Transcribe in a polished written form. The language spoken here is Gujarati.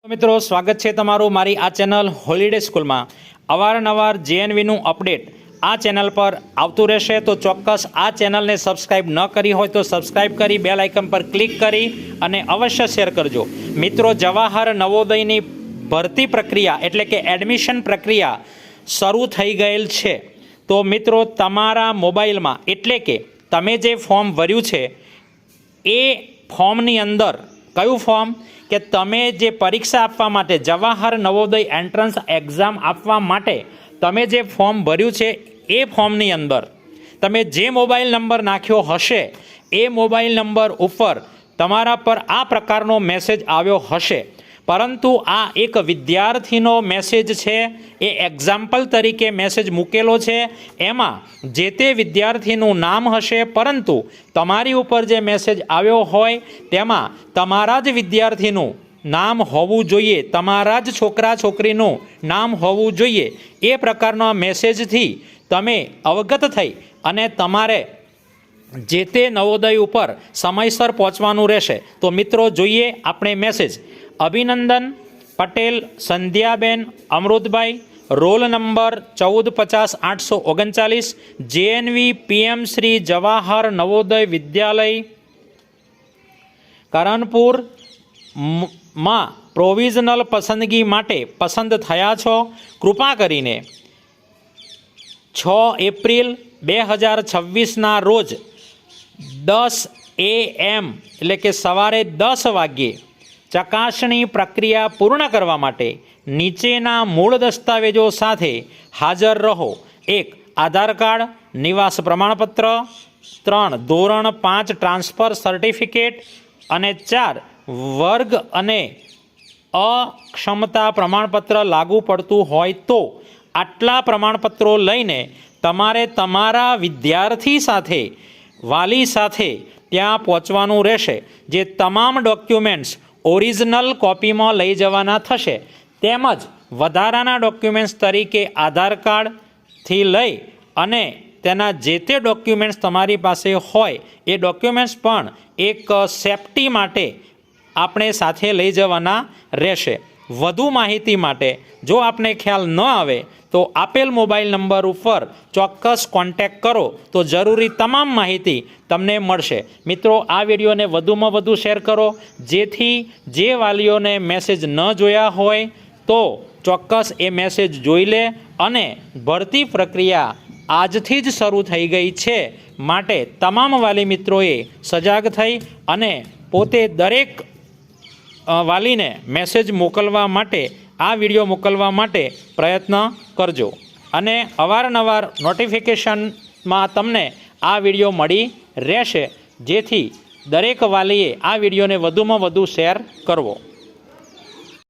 મિત્રો સ્વાગત છે તમારું મારી આ ચેનલ હોલિડે સ્કૂલમાં। અવારનવાર જેએનવીનું અપડેટ આ ચેનલ પર આવતું રહેશે, તો ચોક્કસ આ ચેનલને સબસ્ક્રાઇબ ન કરી હોય તો સબસ્ક્રાઇબ કરી બેલ આઇકન પર ક્લિક કરી અને અવશ્ય શેર કરજો। મિત્રો, જવાહર નવોદયની ભરતી પ્રક્રિયા એટલે કે એડમિશન પ્રક્રિયા શરૂ થઈ ગયેલ છે। તો મિત્રો, તમારા મોબાઈલમાં એટલે કે તમે જે ફોર્મ ભર્યું છે એ ફોર્મની અંદર કયું ફોર્મ કે તમે જે પરીક્ષા આપવા માટે જવાહર નવોદય એન્ટ્રન્સ એક્ઝામ આપવા માટે તમે જે ફોર્મ ભર્યું છે એ ફોર્મની અંદર તમે જે મોબાઈલ નંબર નાખ્યો હશે એ મોબાઈલ નંબર ઉપર તમારા પર આ પ્રકારનો મેસેજ આવ્યો હશે, પરંતુ આ એક વિદ્યાર્થીનો મેસેજ છે, એ એક્ઝામ્પલ તરીકે મેસેજ મૂકેલો છે। એમાં જે તે વિદ્યાર્થીનું નામ હશે, પરંતુ તમારી ઉપર જે મેસેજ આવ્યો હોય તેમાં તમારા જ વિદ્યાર્થીનું નામ હોવું જોઈએ, તમારા જ છોકરા છોકરીનું નામ હોવું જોઈએ। એ પ્રકારના મેસેજથી તમે અવગત થઈ અને તમારે જે તે નવોદય ઉપર સમયસર પહોંચવાનું રહેશે। તો મિત્રો, જોઈએ આપણે મેસેજ। અભિનંદન Patel Sandhyaben Amrutbhai, roll number 1450-839, JNV PM Shri Jawahar Navodaya Vidyalaya Karanpur માં પ્રોવિઝનલ પસંદગી માટે પસંદ થયા છો। કૃપા કરીને 6 એપ્રિલ 2026ના રોજ 10 AM એટલે કે સવારે 10 વાગ્યે ચકાસણી પ્રક્રિયા પૂર્ણ કરવા માટે નીચેના મૂળ દસ્તાવેજો સાથે હાજર રહો। 1. આધાર કાર્ડ, નિવાસ પ્રમાણપત્ર, 3. ધોરણ 5 ટ્રાન્સફર સર્ટિફિકેટ અને 4. વર્ગ અને અક્ષમતા પ્રમાણપત્ર લાગુ પડતું હોય તો આટલા પ્રમાણપત્રો લઈને તમારે તમારા વિદ્યાર્થી સાથે વાલી સાથે ત્યાં પહોંચવાનું રહેશે। જે તમામ ડોક્યુમેન્ટ્સ ઓરિજિનલ કોપીમાં લઈ જવાના થશે, તેમજ વધારાના ડોક્યુમેન્ટ્સ તરીકે આધાર કાર્ડથી લઈ અને તેના જે તે ડોક્યુમેન્ટ્સ તમારી પાસે હોય એ ડોક્યુમેન્ટ્સ પણ એક સેફટી માટે આપણે સાથે લઈ જવાના રહેશે। વધુ માહિતી માટે જો આપને ખ્યાલ ન આવે તો આપેલ મોબાઈલ નંબર ઉપર ચોક્કસ કોન્ટેક્ટ કરો તો જરૂરી તમામ માહિતી તમને મળશે। મિત્રો, આ વિડીયોને વધુમાં વધુ શેર કરો, જેથી જે વાલીઓને મેસેજ ન જોયા હોય તો ચોક્કસ એ મેસેજ જોઈ લે। અને ભરતી પ્રક્રિયા આજથી જ શરૂ થઈ ગઈ છે, માટે તમામ વાલી મિત્રોએ સજાગ થઈ અને પોતે દરેક વાલીને મેસેજ મોકલવા માટે આ વિડીયો મોકલવા માટે પ્રયત્ન કરજો, અને અવારનવાર નોટિફિકેશનમાં તમને આ વિડીયો મળી રહેશે, જેથી દરેક વાલીએ આ વિડીયોને વધુમાં વધુ શેર કરવો।